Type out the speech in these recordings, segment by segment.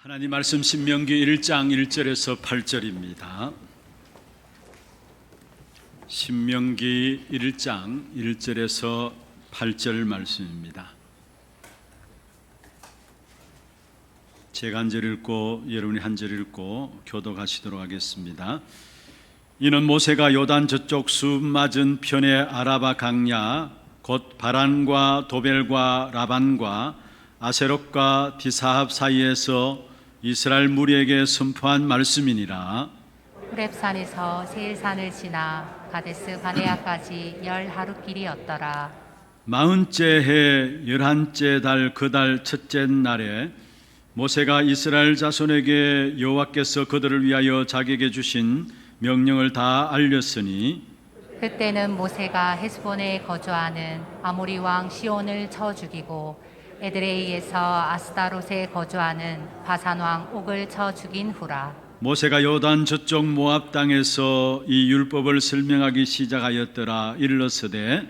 하나님 말씀 신명기 1장 1절에서 8절입니다. 신명기 1장 1절에서 8절 말씀입니다. 제가 한 절 읽고 여러분이 한 절 읽고 교독하시도록 하겠습니다. 이는 모세가 요단 저쪽 숲 맞은 편의 아라바 강야 곧 바란과 도벨과 라반과 아세롯과 디사합 사이에서 이스라엘 무리에게 선포한 말씀이니라. 호렙산에서 세일산을 지나 가데스 바네아까지 10하루 길이었더라. 40째 해 11째 달 그 달 첫째 날에 모세가 이스라엘 자손에게 여호와께서 그들을 위하여 자기에게 주신 명령을 다 알렸으니 그때는 모세가 헤스본에 거주하는 아모리 왕 시온을 쳐 죽이고 에드레이에서 아스다롯에 거주하는 바산 왕 옥을 쳐 죽인 후라. 모세가 요단 저쪽 모압 땅에서 이 율법을 설명하기 시작하였더라. 일렀으되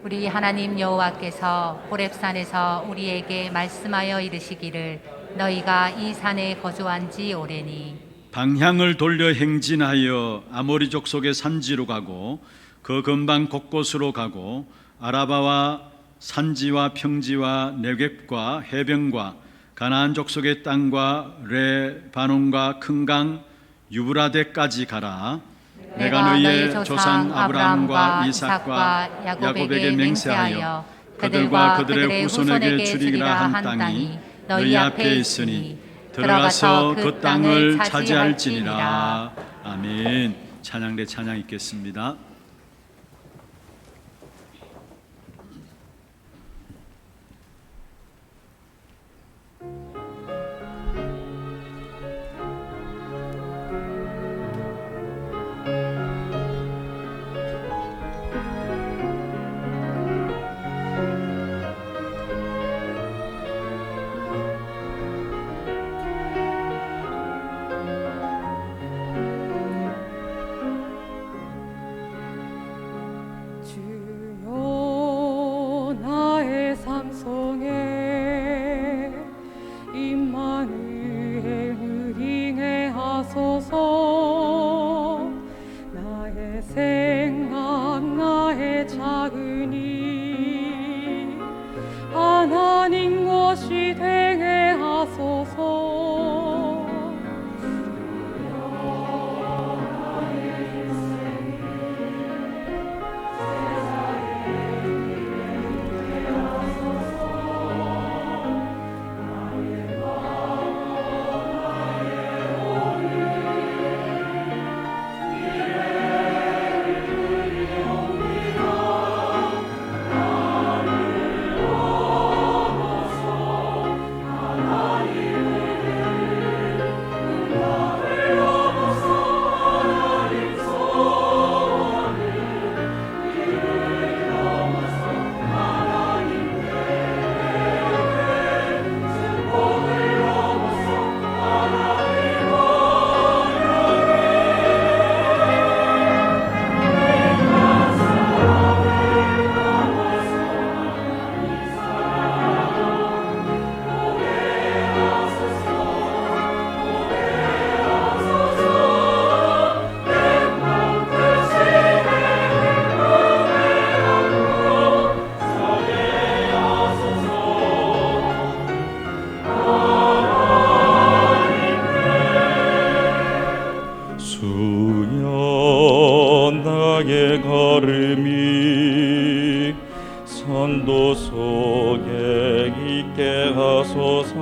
우리 하나님 여호와께서 호렙산에서 우리에게 말씀하여 이르시기를 너희가 이 산에 거주한 지 오래니 방향을 돌려 행진하여 아모리 족속의 산지로 가고 그 근방 곳곳으로 가고 아라바와 산지와 평지와 네겝과 해변과 가나안 족속의 땅과 레바논과 큰 강 유브라데까지 가라. 내가 너희의 조상 아브라함과 이삭과 야곱에게 맹세하여 그들과 그들의 후손에게 주리라 한 땅이 너희 앞에 있으니 들어가서 그 땅을 차지할지니라. 아멘. 찬양대 찬양 있겠습니다. 하나님 것이 되게 하소서. 나의 걸음이 선도 속에 있게 하소서.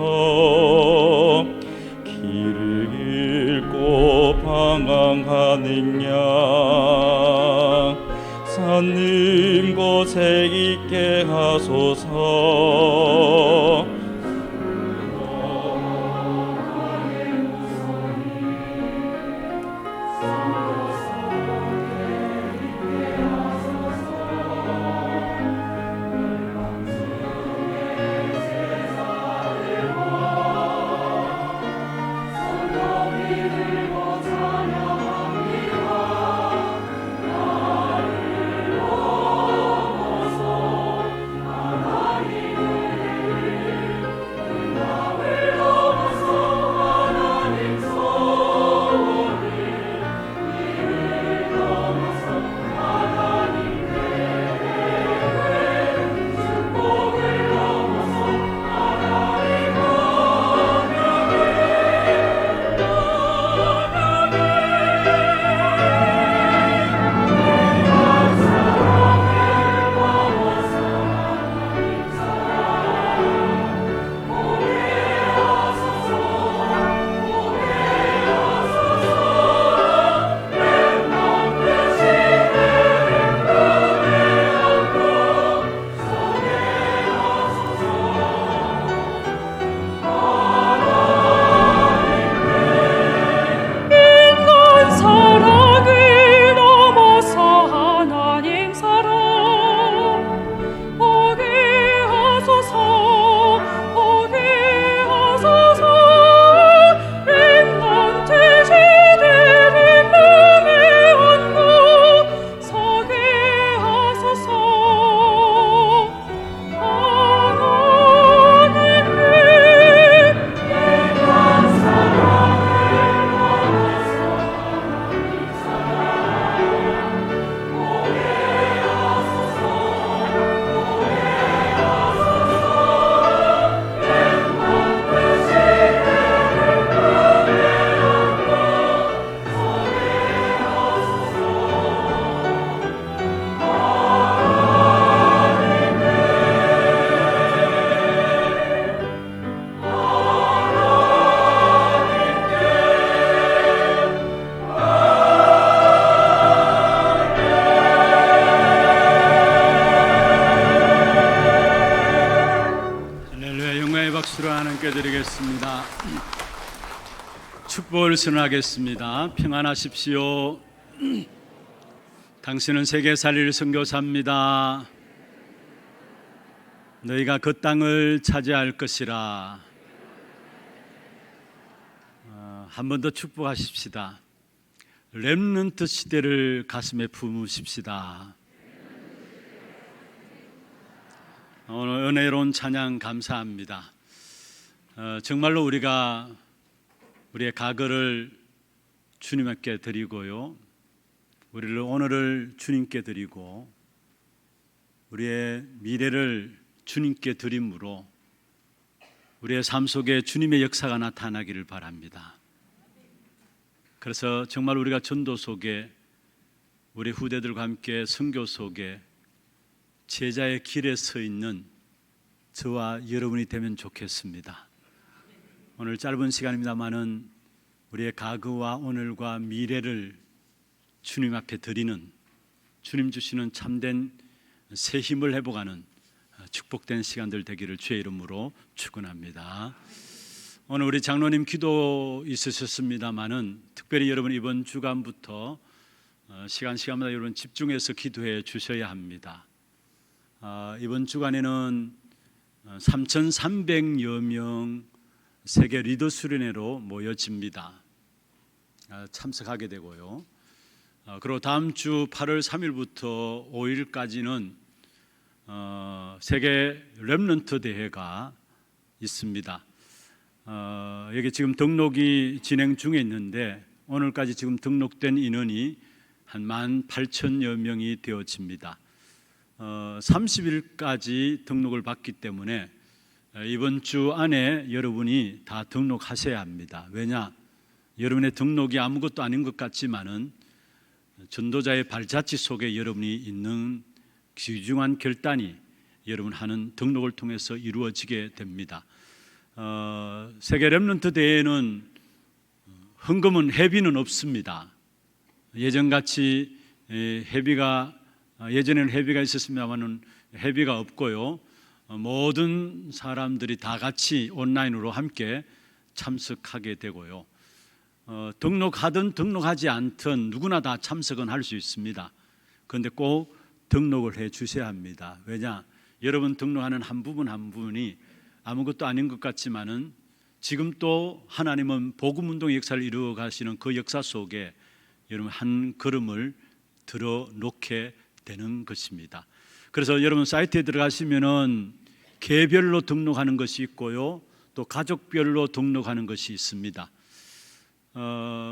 길을 잃고 방황하는 양 산림 곳에 있게 하소서. 축복을 선언하겠습니다. 평안하십시오. 당신은 세계 살릴 선교사입니다. 너희가 그 땅을 차지할 것이라. 한 번 더 축복하십시다. 렘넌트 시대를 가슴에 품으십시다. 오늘 은혜로운 찬양 감사합니다. 정말로 우리가 우리의 과거를 주님께 드리고요, 우리를 오늘을 주님께 드리고 우리의 미래를 주님께 드림으로 우리의 삶 속에 주님의 역사가 나타나기를 바랍니다. 그래서 정말 우리가 전도 속에 우리 후대들과 함께 선교 속에 제자의 길에 서 있는 저와 여러분이 되면 좋겠습니다. 오늘 짧은 시간입니다만은 우리의 과거와 오늘과 미래를 주님 앞에 드리는, 주님 주시는 참된 새 힘을 회복하는 축복된 시간들 되기를 주의 이름으로 축원합니다. 오늘 우리 장로님 기도 있으셨습니다만은 특별히 여러분 이번 주간부터 시간마다 여러분 집중해서 기도해 주셔야 합니다. 이번 주간에는 3,300여 명 세계 리더 수련회로 모여집니다. 참석하게 되고요. 그리고 다음 주 8월 3일부터 5일까지는 세계 렘넌트 대회가 있습니다. 여기 지금 등록이 진행 중에 있는데 오늘까지 지금 등록된 인원이 한 18,000여 명이 되어집니다. 30일까지 등록을 받기 때문에 이번 주 안에 여러분이 다 등록하셔야 합니다. 왜냐? 여러분의 등록이 아무것도 아닌 것 같지만은 전도자의 발자취 속에 여러분이 있는 귀중한 결단이 여러분 하는 등록을 통해서 이루어지게 됩니다. 세계 렘넌트 대회는 헌금은 회비는 없습니다. 예전같이 예전에는 회비가 있었습니다만은 회비가 없고요. 모든 사람들이 다 같이 온라인으로 함께 참석하게 되고요. 등록하든 등록하지 않든 누구나 다 참석은 할 수 있습니다. 그런데 꼭 등록을 해 주셔야 합니다. 왜냐? 여러분 등록하는 한 부분 한 부분이 아무것도 아닌 것 같지만은 지금 또 하나님은 복음운동의 역사를 이루어 가시는 그 역사 속에 여러분 한 걸음을 들어 놓게 되는 것입니다. 그래서 여러분 사이트에 들어가시면은 개별로 등록하는 것이 있고요, 또 가족별로 등록하는 것이 있습니다.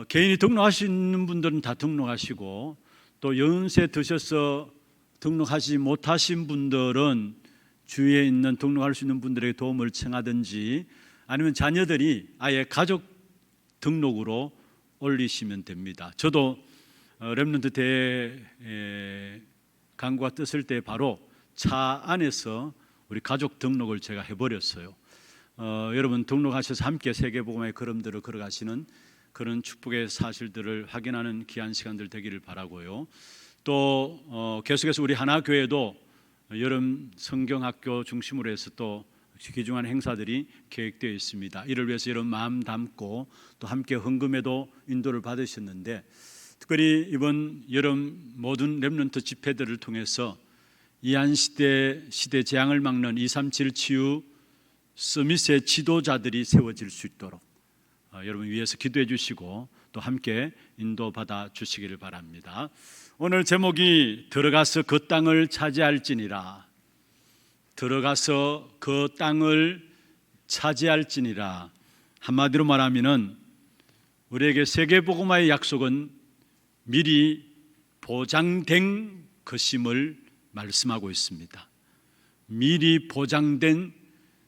개인이 등록하시는 분들은 다 등록하시고, 또 연세 드셔서 등록하지 못하신 분들은 주위에 있는 등록할 수 있는 분들에게 도움을 청하든지 아니면 자녀들이 아예 가족 등록으로 올리시면 됩니다. 저도 렘넌트 대회 강구가 떴을 때 바로 차 안에서 우리 가족 등록을 제가 해버렸어요. 여러분 등록하셔서 함께 세계복음의 걸음들을 걸어가시는 그런 축복의 사실들을 확인하는 귀한 시간들 되기를 바라고요. 또 계속해서 우리 하나교회도 여름 성경학교 중심으로 해서 또 귀중한 행사들이 계획되어 있습니다. 이를 위해서 여러분 마음 담고 또 함께 헌금에도 인도를 받으셨는데, 특별히 이번 여름 모든 렘넌트 집회들을 통해서 이한시대 시대 재앙을 막는 237 치유 서밋의 지도자들이 세워질 수 있도록 여러분 위해서 기도해 주시고 또 함께 인도받아 주시기를 바랍니다. 오늘 제목이 들어가서 그 땅을 차지할지니라. 들어가서 그 땅을 차지할지니라. 한마디로 말하면은 우리에게 세계복음화의 약속은 미리 보장된 것임을 말씀하고 있습니다. 미리 보장된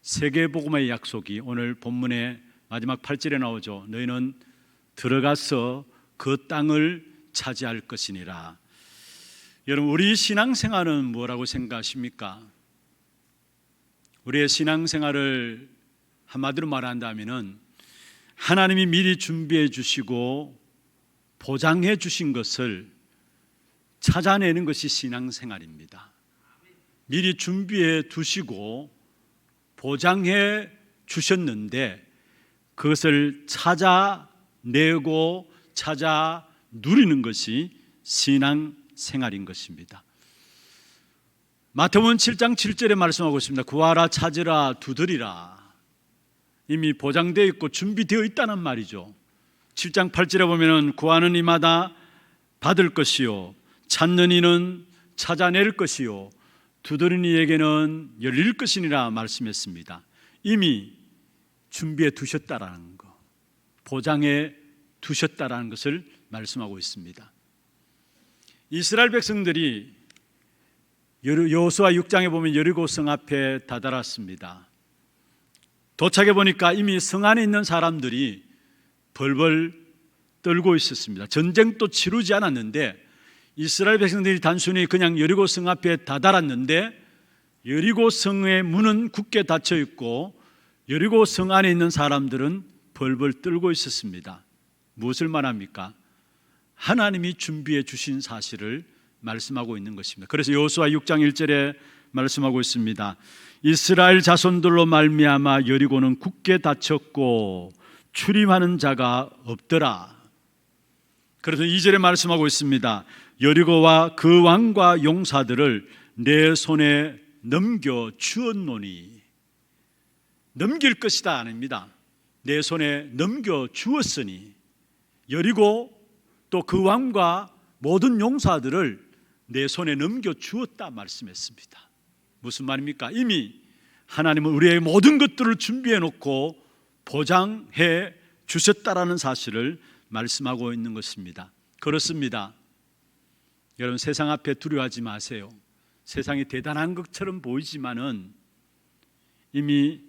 세계복음화의 약속이 오늘 본문의 마지막 8절에 나오죠. 너희는 들어가서 그 땅을 차지할 것이니라. 여러분, 우리 신앙생활은 뭐라고 생각하십니까? 우리의 신앙생활을 한마디로 말한다면은 하나님이 미리 준비해 주시고 보장해 주신 것을 찾아내는 것이 신앙생활입니다. 미리 준비해 두시고 보장해 주셨는데 그것을 찾아 내고 찾아 누리는 것이 신앙 생활인 것입니다. 마태복음 7장 7절에 말씀하고 있습니다. 구하라, 찾으라, 두드리라. 이미 보장되어 있고 준비되어 있다는 말이죠. 7장 8절에 보면 구하는 이마다 받을 것이요, 찾는 이는 찾아낼 것이요, 두드리는 이에게는 열릴 것이니라 말씀했습니다. 이미 준비해 두셨다라는 것, 보장해 두셨다라는 것을 말씀하고 있습니다. 이스라엘 백성들이 여호수아 6장에 보면 여리고 성 앞에 다다랐습니다. 도착해 보니까 이미 성 안에 있는 사람들이 벌벌 떨고 있었습니다. 전쟁도 치르지 않았는데 이스라엘 백성들이 단순히 그냥 여리고 성 앞에 다다랐는데 여리고 성의 문은 굳게 닫혀 있고 여리고 성 안에 있는 사람들은 벌벌 떨고 있었습니다. 무엇을 말합니까? 하나님이 준비해 주신 사실을 말씀하고 있는 것입니다. 그래서 여호수아 6장 1절에 말씀하고 있습니다. 이스라엘 자손들로 말미암아 여리고는 굳게 닫혔고 출입하는 자가 없더라. 그래서 2절에 말씀하고 있습니다. 여리고와 그 왕과 용사들을 내 손에 넘겨 주었노니, 넘길 것이다 아닙니다. 내 손에 넘겨 주었으니, 여리고 또 그 왕과 모든 용사들을 내 손에 넘겨 주었다 말씀했습니다. 무슨 말입니까? 이미 하나님은 우리의 모든 것들을 준비해 놓고 보장해 주셨다라는 사실을 말씀하고 있는 것입니다. 그렇습니다. 여러분, 세상 앞에 두려워하지 마세요. 세상이 대단한 것처럼 보이지만은 이미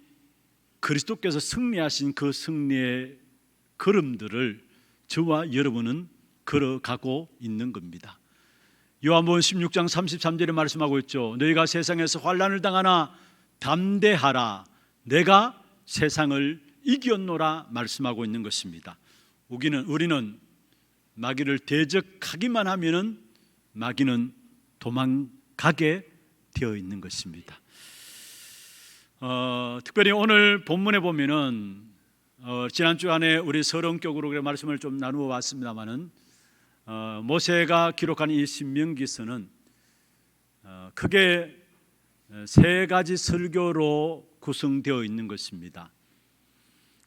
그리스도께서 승리하신 그 승리의 걸음들을 저와 여러분은 걸어가고 있는 겁니다. 요한복음 16장 33절에 말씀하고 있죠. 너희가 세상에서 환난을 당하나 담대하라, 내가 세상을 이겼노라 말씀하고 있는 것입니다. 우리는 마귀를 대적하기만 하면은 마귀는 도망가게 되어 있는 것입니다. 특별히 오늘 본문에 보면은 지난 주간에 우리 서론격으로 말씀을 좀 나누어 왔습니다만은 모세가 기록한 이 신명기서는 크게 세 가지 설교로 구성되어 있는 것입니다.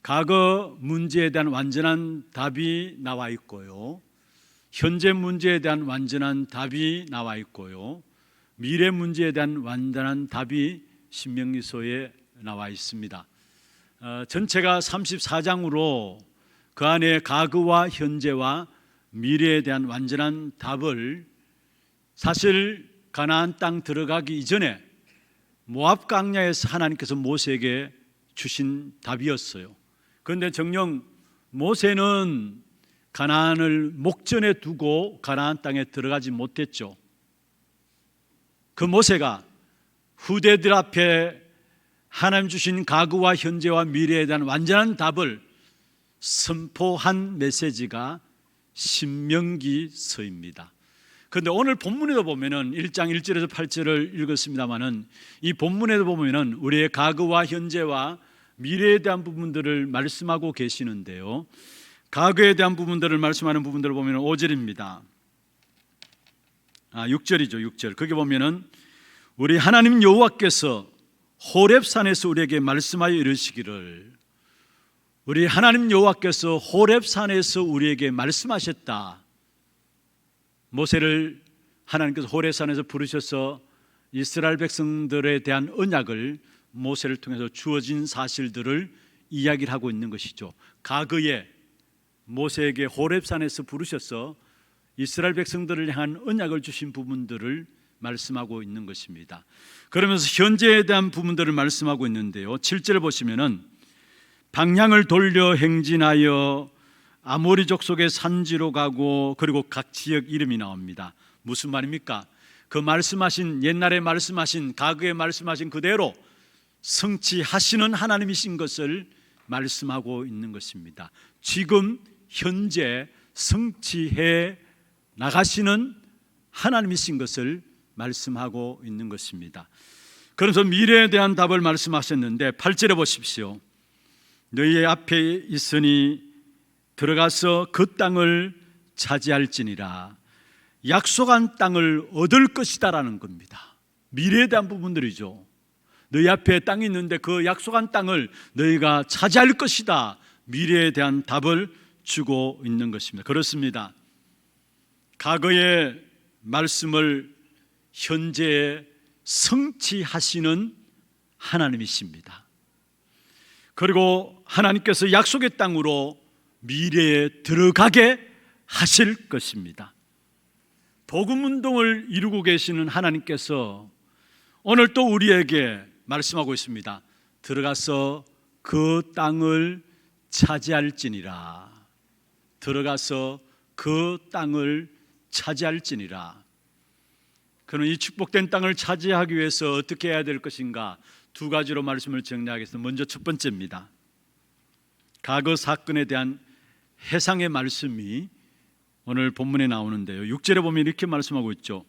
과거 문제에 대한 완전한 답이 나와 있고요, 현재 문제에 대한 완전한 답이 나와 있고요, 미래 문제에 대한 완전한 답이 신명기서에 나와 있습니다. 전체가 34장으로 그 안에 과거와 현재와 미래에 대한 완전한 답을, 사실 가나안 땅 들어가기 이전에 모압 광야에서 하나님께서 모세에게 주신 답이었어요. 그런데 정녕 모세는 가나안을 목전에 두고 가나안 땅에 들어가지 못했죠. 그 모세가 후대들 앞에 하나님 주신 과거와 현재와 미래에 대한 완전한 답을 선포한 메시지가 신명기서입니다. 그런데 오늘 본문에도 보면은 1장 1절에서 8절을 읽었습니다만은 이 본문에도 보면은 우리의 과거와 현재와 미래에 대한 부분들을 말씀하고 계시는데요, 과거에 대한 부분들을 말씀하는 부분들을 보면은 5절입니다. 6절이죠. 6절. 거기 보면은 우리 하나님 여호와께서 호렙산에서 우리에게 말씀하여 이르시기를, 우리 하나님 여호와께서 호렙산에서 우리에게 말씀하셨다. 모세를 하나님께서 호렙산에서 부르셔서 이스라엘 백성들에 대한 언약을 모세를 통해서 주어진 사실들을 이야기를 하고 있는 것이죠. 과거에 모세에게 호렙산에서 부르셔서 이스라엘 백성들을 향한 언약을 주신 부분들을 말씀하고 있는 것입니다. 그러면서 현재에 대한 부분들을 말씀하고 있는데요, 7절을 보시면은 방향을 돌려 행진하여 아모리 족속의 산지로 가고, 그리고 각 지역 이름이 나옵니다. 무슨 말입니까? 그 말씀하신, 옛날에 말씀하신, 과거에 말씀하신 그대로 성취하시는 하나님이신 것을 말씀하고 있는 것입니다. 지금 현재 성취해 나가시는 하나님이신 것을 말씀하고 있는 것입니다. 그래서 미래에 대한 답을 말씀하셨는데 8절에 보십시오. 너희의 앞에 있으니 들어가서 그 땅을 차지할지니라. 약속한 땅을 얻을 것이다라는 겁니다. 미래에 대한 부분들이죠. 너희 앞에 땅이 있는데 그 약속한 땅을 너희가 차지할 것이다. 미래에 대한 답을 주고 있는 것입니다. 그렇습니다. 과거의 말씀을 현재에 성취하시는 하나님이십니다. 그리고 하나님께서 약속의 땅으로 미래에 들어가게 하실 것입니다. 복음 운동을 이루고 계시는 하나님께서 오늘 또 우리에게 말씀하고 있습니다. 들어가서 그 땅을 차지할지니라. 들어가서 그 땅을 차지할지니라. 그는 이 축복된 땅을 차지하기 위해서 어떻게 해야 될 것인가? 두 가지로 말씀을 정리하겠습니다. 먼저 첫 번째입니다. 과거 사건에 대한 해상의 말씀이 오늘 본문에 나오는데요. 6절에 보면 이렇게 말씀하고 있죠.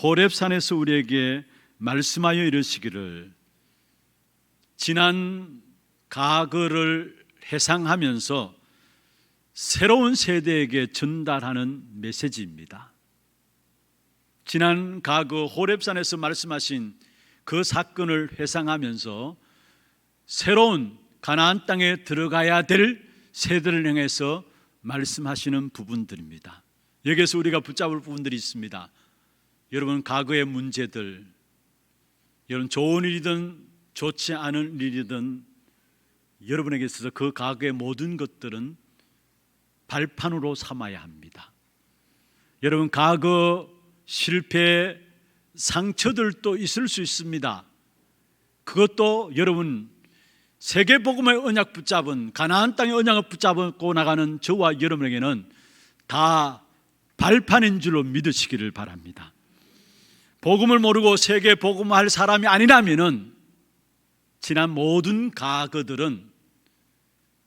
호렙산에서 우리에게 말씀하여 이르시기를, 지난 과거를 해상하면서 새로운 세대에게 전달하는 메시지입니다. 지난 과거 호렙산에서 말씀하신 그 사건을 회상하면서 새로운 가나안 땅에 들어가야 될 세대를 향해서 말씀하시는 부분들입니다. 여기에서 우리가 붙잡을 부분들이 있습니다. 여러분, 과거의 문제들, 여러분 좋은 일이든 좋지 않은 일이든 여러분에게 있어서 그 과거의 모든 것들은 발판으로 삼아야 합니다. 여러분, 과거 실패 상처들도 있을 수 있습니다. 그것도 여러분 세계복음의 언약 붙잡은, 가나안 땅의 언약을 붙잡고 나가는 저와 여러분에게는 다 발판인 줄로 믿으시기를 바랍니다. 복음을 모르고 세계복음할 사람이 아니라면은 지난 모든 과거들은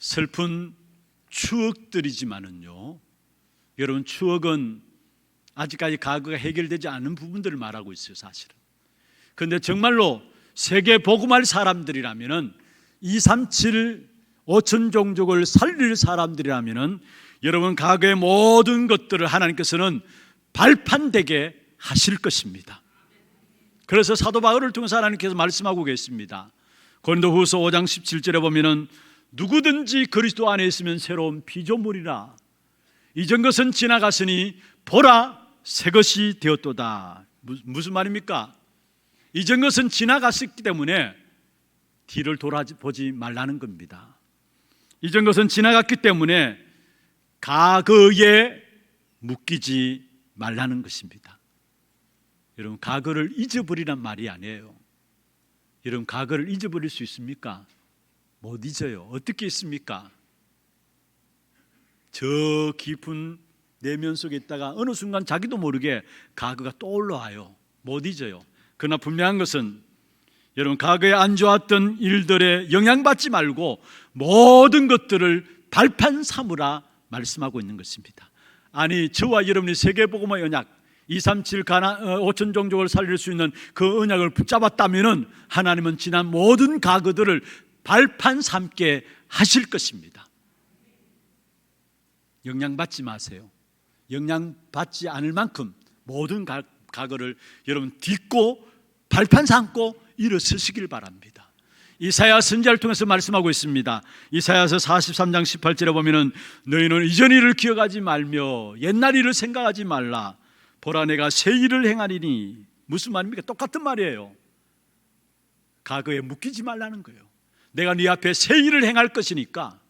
슬픈 추억들이지만은요, 여러분 추억은 아직까지 과거가 해결되지 않은 부분들을 말하고 있어요, 사실은. 그런데 정말로 세계 복음할 사람들이라면은 237 5천 종족을 살릴 사람들이라면은 여러분 과거의 모든 것들을 하나님께서는 발판되게 하실 것입니다. 그래서 사도 바울을 통해서 하나님께서 말씀하고 계십니다. 고린도후서 5장 17절에 보면은 누구든지 그리스도 안에 있으면 새로운 피조물이라. 이전 것은 지나갔으니 보라 새 것이 되었도다. 무슨 말입니까? 이전 것은 지나갔기 때문에 뒤를 돌아보지 말라는 겁니다. 이전 것은 지나갔기 때문에 과거에 묶이지 말라는 것입니다. 여러분, 과거를 잊어버리란 말이 아니에요. 여러분, 과거를 잊어버릴 수 있습니까? 못 잊어요. 어떻게 있습니까? 저 깊은 내면 속에 있다가 어느 순간 자기도 모르게 과거가 떠올라와요. 못 잊어요. 그러나 분명한 것은 여러분, 과거에 안 좋았던 일들에 영향받지 말고 모든 것들을 발판 삼으라 말씀하고 있는 것입니다. 아니, 저와 여러분이 세계복음의 언약 237 5천 종족을 살릴 수 있는 그 언약을 붙잡았다면 하나님은 지난 모든 과거들을 발판 삼게 하실 것입니다. 영향받지 마세요. 영향받지 않을 만큼 모든 과거를 여러분 딛고 발판 삼고 일어서시길 바랍니다. 이사야 선지자를 통해서 말씀하고 있습니다. 이사야서 43장 18절에 보면은 너희는 이전 일을 기억하지 말며 옛날 일을 생각하지 말라. 보라 내가 새 일을 행하리니. 무슨 말입니까? 똑같은 말이에요. 과거에 묶이지 말라는 거예요. 내가 네 앞에 새 일을 행할 것이니까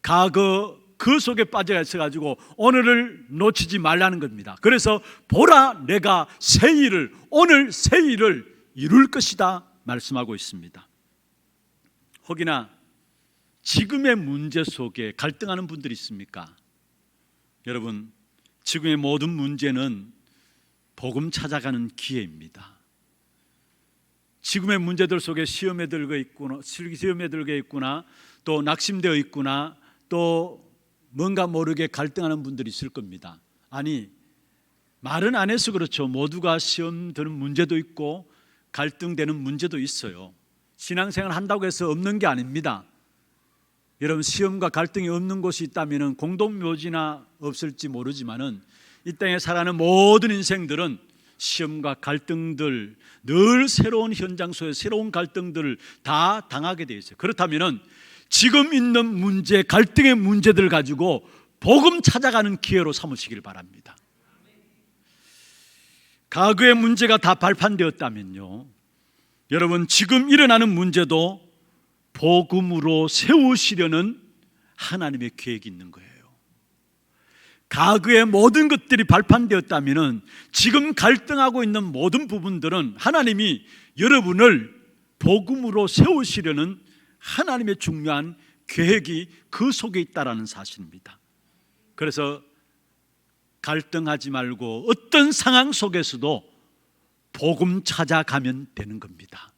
과거 그 속에 빠져 있어가지고 오늘을 놓치지 말라는 겁니다. 그래서 보라 내가 새 일을, 오늘 새 일을 이룰 것이다 말씀하고 있습니다. 혹이나 지금의 문제 속에 갈등하는 분들이 있습니까? 여러분, 지금의 모든 문제는 복음 찾아가는 기회입니다. 지금의 문제들 속에 시험에 들게 있구나, 또 낙심되어 있구나, 또 뭔가 모르게 갈등하는 분들이 있을 겁니다. 아니, 말은 안 해서 그렇죠. 모두가 시험 드는 문제도 있고 갈등되는 문제도 있어요. 신앙생활 한다고 해서 없는 게 아닙니다. 여러분, 시험과 갈등이 없는 곳이 있다면 공동묘지나 없을지 모르지만은 이 땅에 살아가는 모든 인생들은 시험과 갈등들, 늘 새로운 현장 속에 새로운 갈등들을 다 당하게 되어 있어요. 그렇다면은 지금 있는 문제, 갈등의 문제들 가지고 복음 찾아가는 기회로 삼으시길 바랍니다. 과거의 문제가 다 발판되었다면요, 여러분, 지금 일어나는 문제도 복음으로 세우시려는 하나님의 계획이 있는 거예요. 과거의 모든 것들이 발판되었다면 지금 갈등하고 있는 모든 부분들은 하나님이 여러분을 복음으로 세우시려는 하나님의 중요한 계획이 그 속에 있다는 사실입니다. 그래서 갈등하지 말고 어떤 상황 속에서도 복음 찾아가면 되는 겁니다.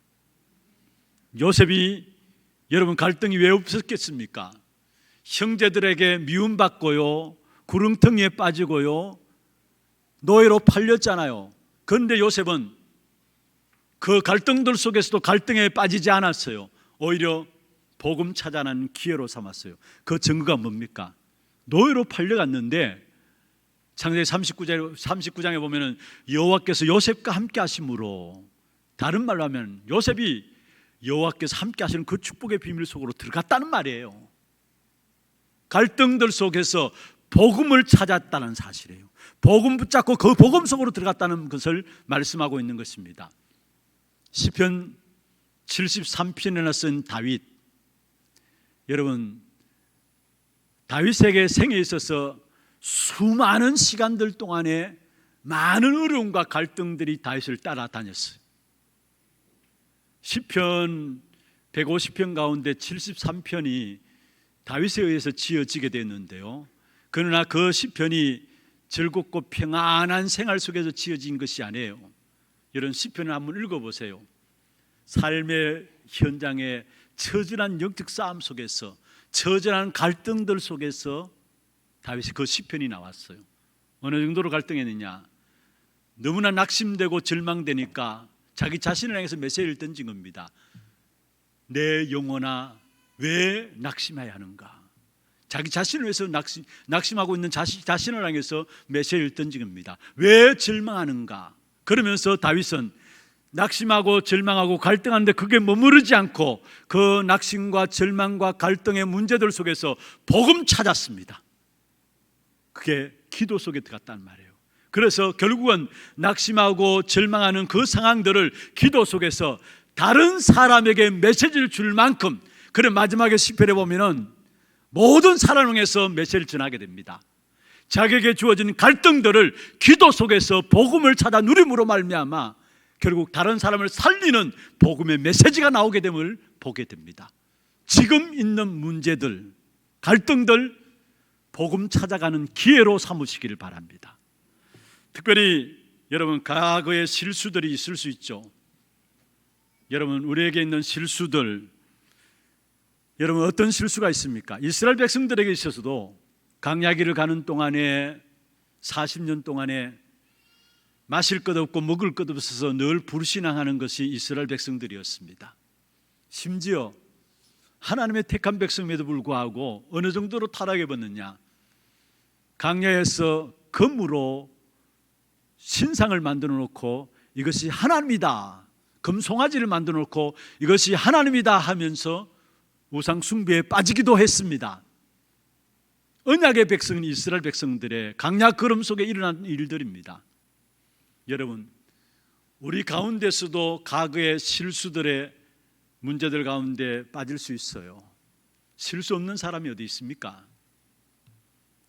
요셉이, 여러분, 갈등이 왜 없었겠습니까? 형제들에게 미움받고요, 구렁텅이에 빠지고요, 노예로 팔렸잖아요. 그런데 요셉은 그 갈등들 속에서도 갈등에 빠지지 않았어요. 오히려 복음 찾아가는 기회로 삼았어요. 그 증거가 뭡니까? 노예로 팔려갔는데 창세기 39장에 보면은 여호와께서 요셉과 함께 하심으로, 다른 말로 하면 요셉이 여호와께서 함께 하시는 그 축복의 비밀 속으로 들어갔다는 말이에요. 갈등들 속에서 복음을 찾았다는 사실이에요. 복음 붙잡고 그 복음 속으로 들어갔다는 것을 말씀하고 있는 것입니다. 시편 73편이나 쓴 다윗, 여러분, 다윗에게 생에 있어서 수많은 시간들 동안에 많은 어려움과 갈등들이 다윗을 따라다녔어요. 시편 150편 가운데 73편이 다윗에 의해서 지어지게 됐는데요, 그러나 그 시편이 즐겁고 평안한 생활 속에서 지어진 것이 아니에요. 이런 시편을 한번 읽어보세요. 삶의 현장에 처절한 영적 싸움 속에서, 처절한 갈등들 속에서 다윗이 그 시편이 나왔어요. 어느 정도로 갈등했느냐? 너무나 낙심되고 절망되니까 자기 자신을 향해서 메시지를 던진 겁니다. 내 영혼아, 왜 낙심해야 하는가? 자기 자신을 위해서 낙심하고 있는 자신을 향해서 메시지를 던진 겁니다. 왜 절망하는가? 그러면서 다윗은 낙심하고 절망하고 갈등하는데 그게 머무르지 않고 그 낙심과 절망과 갈등의 문제들 속에서 복음 찾았습니다. 그게 기도 속에 들어갔다는 말이에요. 그래서 결국은 낙심하고 절망하는 그 상황들을 기도 속에서 다른 사람에게 메시지를 줄 만큼, 그래 마지막에 시편에 보면은 모든 사람을 향해서 메시지를 전하게 됩니다. 자기에게 주어진 갈등들을 기도 속에서 복음을 찾아 누림으로 말미암아 결국 다른 사람을 살리는 복음의 메시지가 나오게 됨을 보게 됩니다. 지금 있는 문제들, 갈등들 복음 찾아가는 기회로 삼으시기를 바랍니다. 특별히 여러분, 과거의 실수들이 있을 수 있죠. 여러분, 우리에게 있는 실수들, 여러분 어떤 실수가 있습니까? 이스라엘 백성들에게 있어서도 광야길을 가는 동안에 40년 동안에 마실 것 없고 먹을 것 없어서 늘 불신앙하는 것이 이스라엘 백성들이었습니다. 심지어 하나님의 택한 백성임에도 불구하고 어느 정도로 타락해버렸느냐? 광야에서 금으로 신상을 만들어 놓고 이것이 하나님이다, 금송아지를 만들어 놓고 이것이 하나님이다 하면서 우상 숭배에 빠지기도 했습니다. 언약의 백성은 이스라엘 백성들의 광야 걸음 속에 일어난 일들입니다. 여러분, 우리 가운데서도 과거의 실수들의 문제들 가운데 빠질 수 있어요. 실수 없는 사람이 어디 있습니까?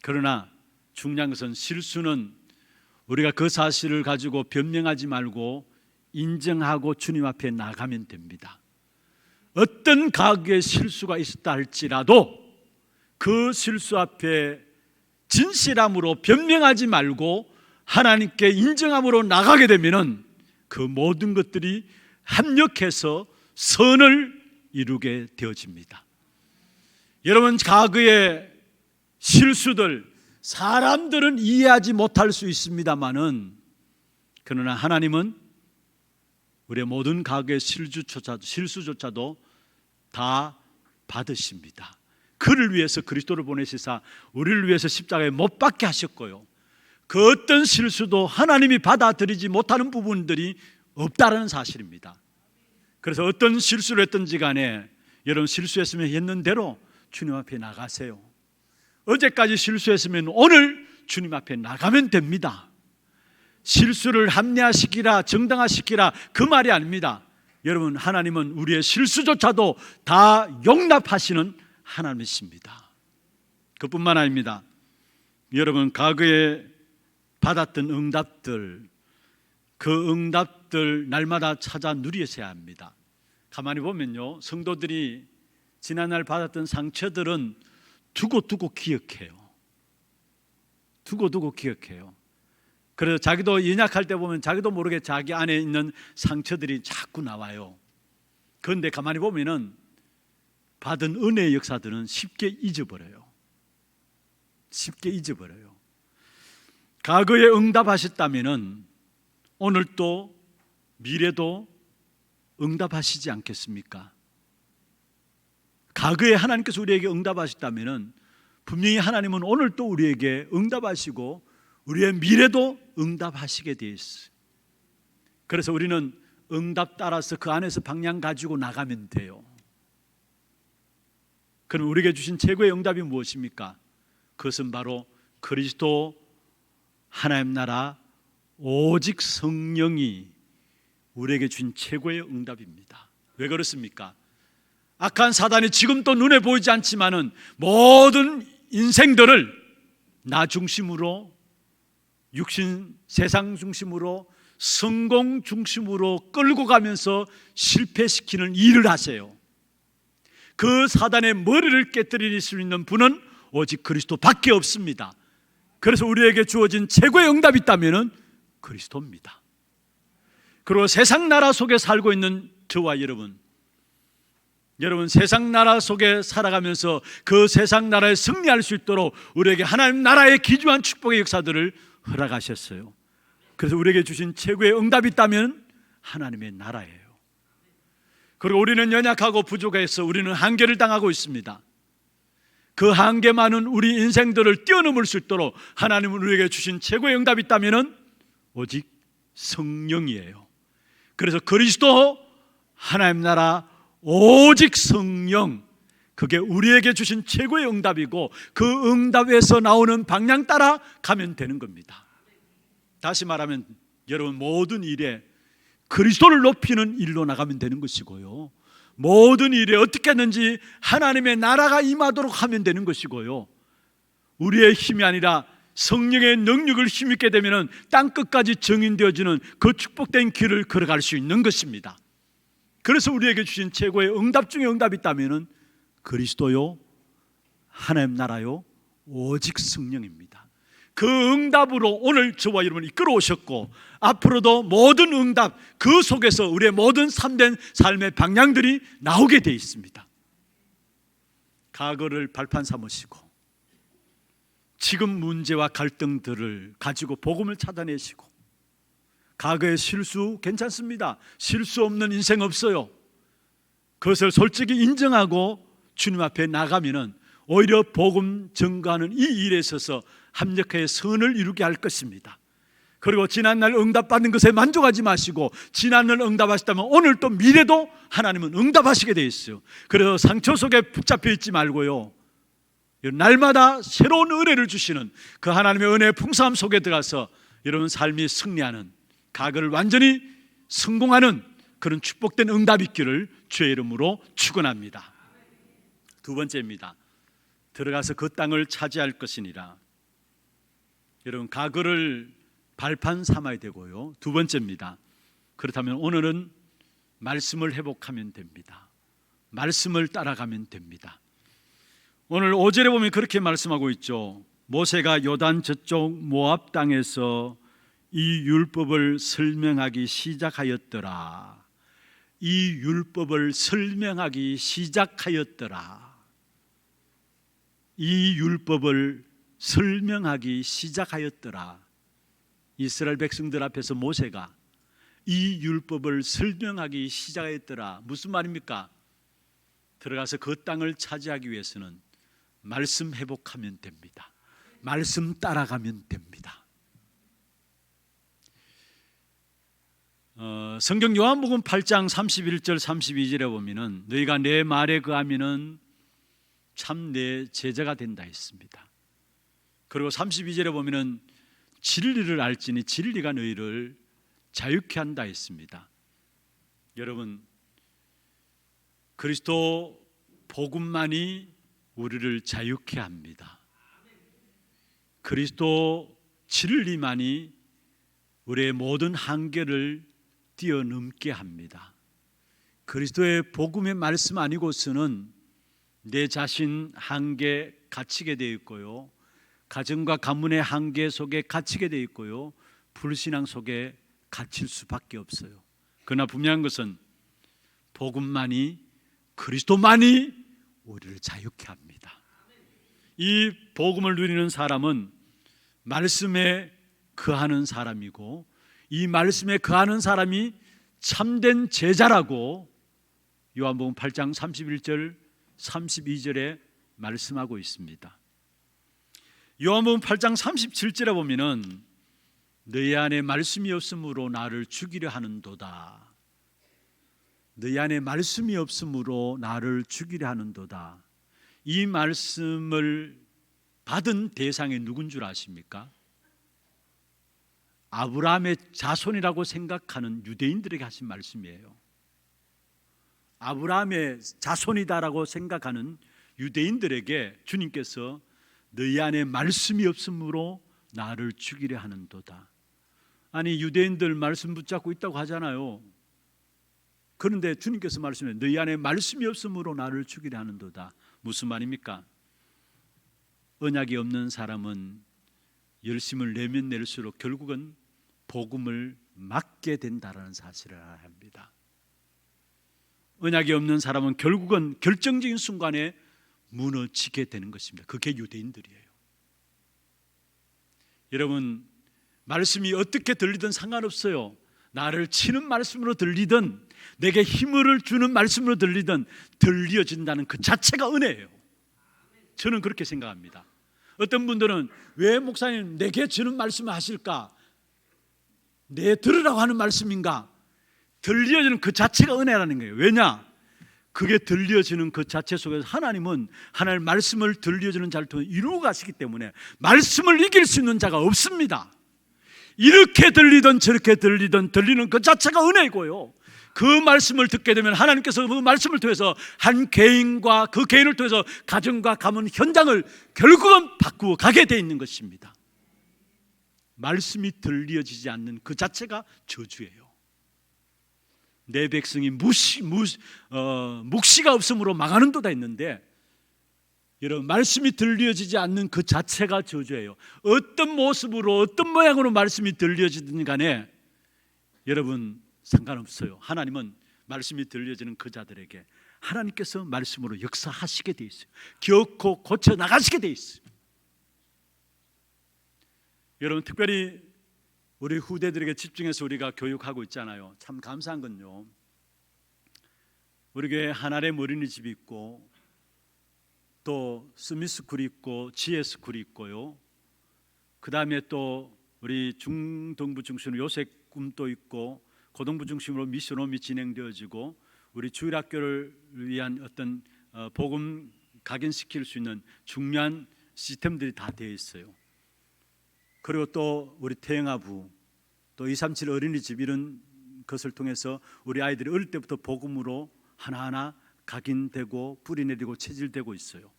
그러나 중요한 것은 실수는 우리가 그 사실을 가지고 변명하지 말고 인정하고 주님 앞에 나가면 됩니다. 어떤 과거의 실수가 있었다 할지라도 그 실수 앞에 진실함으로 변명하지 말고 하나님께 인정함으로 나가게 되면 그 모든 것들이 합력해서 선을 이루게 되어집니다. 여러분, 과거의 실수들 사람들은 이해하지 못할 수 있습니다만은, 그러나 하나님은 우리의 모든 과거의 실수조차도 다 받으십니다. 그를 위해서 그리스도를 보내시사 우리를 위해서 십자가에 못 박게 하셨고요, 그 어떤 실수도 하나님이 받아들이지 못하는 부분들이 없다는 사실입니다. 그래서 어떤 실수를 했든지 간에 여러분 실수했으면 했는 대로 주님 앞에 나가세요. 어제까지 실수했으면 오늘 주님 앞에 나가면 됩니다. 실수를 합리화시키라, 정당화시키라, 그 말이 아닙니다. 여러분, 하나님은 우리의 실수조차도 다 용납하시는 하나님이십니다. 그뿐만 아닙니다. 여러분, 과거에 받았던 응답들, 그 응답들 날마다 찾아 누리셔야 합니다. 가만히 보면요, 성도들이 지난날 받았던 상처들은 두고 기억해요. 두고 기억해요. 그래서 자기도 연약할 때 보면 자기도 모르게 자기 안에 있는 상처들이 자꾸 나와요. 그런데 가만히 보면은 받은 은혜의 역사들은 쉽게 잊어버려요. 쉽게 잊어버려요. 과거에 응답하셨다면은 오늘 또 미래도 응답하시지 않겠습니까? 과거에 하나님께서 우리에게 응답하셨다면은 분명히 하나님은 오늘 또 우리에게 응답하시고 우리의 미래도 응답하시게 되어 있어요. 그래서 우리는 응답 따라서 그 안에서 방향 가지고 나가면 돼요. 그럼 우리에게 주신 최고의 응답이 무엇입니까? 그것은 바로 그리스도 하나님 나라 오직 성령이 우리에게 주신 최고의 응답입니다. 왜 그렇습니까? 악한 사단이 지금 또 눈에 보이지 않지만은 모든 인생들을 나 중심으로, 육신 세상 중심으로, 성공 중심으로 끌고 가면서 실패시키는 일을 하세요. 그 사단의 머리를 깨뜨릴 수 있는 분은 오직 그리스도밖에 없습니다. 그래서 우리에게 주어진 최고의 응답이 있다면 그리스도입니다. 그리고 세상 나라 속에 살고 있는 저와 여러분 세상 나라 속에 살아가면서 그 세상 나라에 승리할 수 있도록 우리에게 하나님 나라의 기주한 축복의 역사들을 허락하셨어요. 그래서 우리에게 주신 최고의 응답이 있다면 하나님의 나라예요. 그리고 우리는 연약하고 부족해서 우리는 한계를 당하고 있습니다. 그 한계 많은 우리 인생들을 뛰어넘을 수 있도록 하나님은 우리에게 주신 최고의 응답이 있다면 오직 성령이에요. 그래서 그리스도 하나님 나라 오직 성령, 그게 우리에게 주신 최고의 응답이고 그 응답에서 나오는 방향 따라 가면 되는 겁니다. 다시 말하면 여러분 모든 일에 그리스도를 높이는 일로 나가면 되는 것이고요, 모든 일에 어떻게 하는지 하나님의 나라가 임하도록 하면 되는 것이고요, 우리의 힘이 아니라 성령의 능력을 힘입게 되면 땅끝까지 정인되어지는 그 축복된 길을 걸어갈 수 있는 것입니다. 그래서 우리에게 주신 최고의 응답 중에 응답이 있다면 그리스도요, 하나님 나라요, 오직 성령입니다. 그 응답으로 오늘 저와 여러분을 이끌어 오셨고 앞으로도 모든 응답 그 속에서 우리의 모든 참된 삶의 방향들이 나오게 되어 있습니다. 과거를 발판 삼으시고 지금 문제와 갈등들을 가지고 복음을 찾아내시고, 과거의 실수 괜찮습니다. 실수 없는 인생 없어요. 그것을 솔직히 인정하고 주님 앞에 나가면은 오히려 복음 전가하는 이 일에 있어서 합력하여 선을 이루게 할 것입니다. 그리고 지난날 응답받는 것에 만족하지 마시고 지난날 응답하셨다면 오늘 또 미래도 하나님은 응답하시게 되어 있어요. 그래서 상처 속에 붙잡혀 있지 말고요, 날마다 새로운 은혜를 주시는 그 하나님의 은혜의 풍성함 속에 들어가서 여러분 삶이 승리하는, 과거를 완전히 성공하는 그런 축복된 응답이 있기를 주의 이름으로 축원합니다. 두 번째입니다. 들어가서 그 땅을 차지할 것이니라. 여러분 과거를 발판 삼아야 되고요, 두 번째입니다. 그렇다면 오늘은 말씀을 회복하면 됩니다. 말씀을 따라가면 됩니다. 오늘 5절에 보면 그렇게 말씀하고 있죠. 모세가 요단 저쪽 모압 땅에서 이 율법을 설명하기 시작하였더라. 이 율법을 설명하기 시작하였더라. 이 율법을 설명하기 시작하였더라. 이스라엘 백성들 앞에서 모세가 이 율법을 설명하기 시작하였더라. 무슨 말입니까? 들어가서 그 땅을 차지하기 위해서는 말씀 회복하면 됩니다. 말씀 따라가면 됩니다. 성경 요한복음 8장 31절 32절에 보면은 너희가 내 말에 거하면은 참 내 제자가 된다 했습니다. 그리고 32절에 보면은 진리를 알지니 진리가 너희를 자유케 한다 했습니다. 여러분, 그리스도 복음만이 우리를 자유케 합니다. 그리스도 진리만이 우리의 모든 한계를 뛰어넘게 합니다. 그리스도의 복음의 말씀 아니고서는 내 자신 한계 갇히게 되어 있고요, 가정과 가문의 한계 속에 갇히게 되어 있고요, 불신앙 속에 갇힐 수밖에 없어요. 그러나 분명한 것은 복음만이, 그리스도만이 우리를 자유케 합니다. 이 복음을 누리는 사람은 말씀에 거하는 사람이고, 이 말씀에 거하는 사람이 참된 제자라고 요한복음 8장 31절 32절에 말씀하고 있습니다. 요한복음 8장 37절에 보면은 너희 안에 말씀이 없으므로 나를 죽이려 하는도다. 너희 안에 말씀이 없으므로 나를 죽이려 하는도다. 이 말씀을 받은 대상이 누군 줄 아십니까? 아브라함의 자손이라고 생각하는 유대인들에게 하신 말씀이에요. 아브라함의 자손이다라고 생각하는 유대인들에게 주님께서 너희 안에 말씀이 없으므로 나를 죽이려 하는도다. 아니, 유대인들 말씀 붙잡고 있다고 하잖아요. 그런데 주님께서 말씀해 너희 안에 말씀이 없으므로 나를 죽이려 하는도다. 무슨 말입니까? 언약이 없는 사람은 열심을 내면 낼수록 결국은 복음을 막게 된다라는 사실을 알아야 합니다. 언약이 없는 사람은 결국은 결정적인 순간에 무너지게 되는 것입니다. 그게 유대인들이에요. 여러분, 말씀이 어떻게 들리든 상관없어요. 나를 치는 말씀으로 들리든 내게 힘을 주는 말씀으로 들리든 들려진다는 그 자체가 은혜예요. 저는 그렇게 생각합니다. 어떤 분들은 왜 목사님 내게 주는 말씀을 하실까? 내 들으라고 하는 말씀인가? 들려지는 그 자체가 은혜라는 거예요. 왜냐? 그게 들려지는 그 자체 속에서 하나님은 하나님의 말씀을 들려주는 자를 통해 이루어 가시기 때문에 말씀을 이길 수 있는 자가 없습니다. 이렇게 들리든 저렇게 들리든 들리는 그 자체가 은혜이고요, 그 말씀을 듣게 되면 하나님께서 그 말씀을 통해서 한 개인과 그 개인을 통해서 가정과 가문 현장을 결국은 바꾸어 가게 돼 있는 것입니다. 말씀이 들려지지 않는 그 자체가 저주예요. 내 백성이 묵시가 없으므로 망하는도다 했는데, 여러분, 말씀이 들려지지 않는 그 자체가 저주예요. 어떤 모습으로 어떤 모양으로 말씀이 들려지든 간에 여러분 상관없어요. 하나님은 말씀이 들려지는 그 자들에게 하나님께서 말씀으로 역사하시게 돼 있어요. 결코 고쳐 나가시게 돼 있어요. 여러분, 특별히 우리 후대들에게 집중해서 우리가 교육하고 있잖아요. 참 감사한 건요, 우리 교회 하나렘 어린이집이 있고 또 스미스쿨이 있고 지혜스쿨이 있고요, 그 다음에 또 우리 중동부 중심으로 요셉꿈도 있고 고등부 중심으로 미션홈이 진행되어지고 우리 주일학교를 위한 어떤 복음 각인시킬 수 있는 중요한 시스템들이 다 되어 있어요. 그리고 또 우리 태영아부, 또 237 어린이집, 이런 것을 통해서 우리 아이들이 어릴 때부터 복음으로 하나하나 각인되고 뿌리내리고 체질되고 있어요.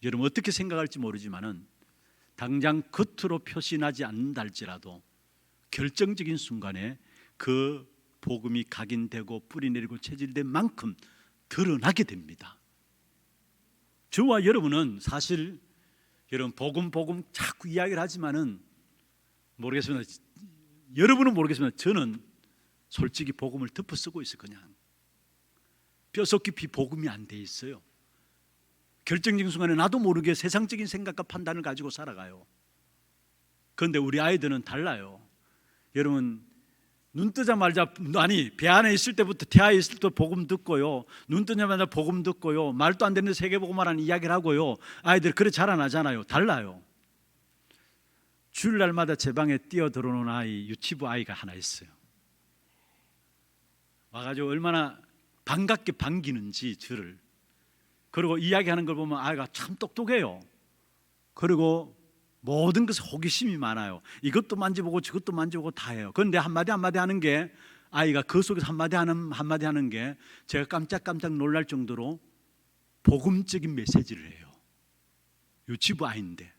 여러분 어떻게 생각할지 모르지만은 당장 겉으로 표시나지 않는다 할지라도 결정적인 순간에 그 복음이 각인되고 뿌리내리고 체질된 만큼 드러나게 됩니다. 저와 여러분은 사실 여러분 복음 자꾸 이야기를 하지만은 모르겠습니다. 여러분은 모르겠습니다. 저는 솔직히 복음을 덮어쓰고 있어요. 그냥 뼛속 깊이 복음이 안 돼 있어요. 결정적인 순간에 나도 모르게 세상적인 생각과 판단을 가지고 살아가요. 그런데 우리 아이들은 달라요. 여러분, 눈 뜨자마자, 아니 배 안에 있을 때부터, 태아에 있을 때부터 복음 듣고요, 눈 뜨자마자 복음 듣고요, 말도 안 되는 세계복음화라는 이야기를 하고요, 아이들 그래 자라나잖아요. 달라요. 주일날마다 제 방에 뛰어 들어오는 아이, 유치부 아이가 하나 있어요. 와가지고 얼마나 반갑게 반기는지 저를. 그리고 이야기하는 걸 보면 아이가 참 똑똑해요. 그리고 모든 것에 호기심이 많아요. 이것도 만져보고 저것도 만져보고 다 해요. 그런데 한마디 하는 게, 아이가 그 속에서 한마디 하는 게 제가 깜짝깜짝 놀랄 정도로 복음적인 메시지를 해요. 유치부 아이인데.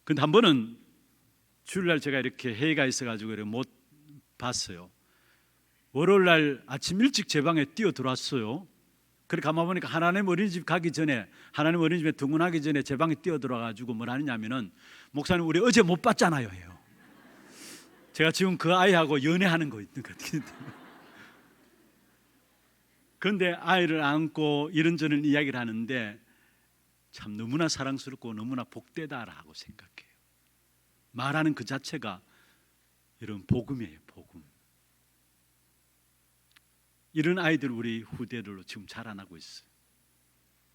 근데 한 번은 주일날 제가 이렇게 회의가 있어가지고 못 봤어요. 월요일날 아침 일찍 제 방에 뛰어 들어왔어요. 그렇게 가만 보니까 하나님 어린이집 가기 전에, 하나님 어린이집에 등원하기 전에 제 방에 뛰어 들어가지고 뭘 하느냐면은, 목사님 우리 어제 못 봤잖아요 해요. 제가 지금 그 아이하고 연애하는 거 있는 것 같아요. 그런데 아이를 안고 이런저런 이야기를 하는데 참 너무나 사랑스럽고 너무나 복되다라고 생각해요. 말하는 그 자체가 이런 복음이에요. 복음. 이런 아이들 우리 후대들로 지금 자라나고 있어요.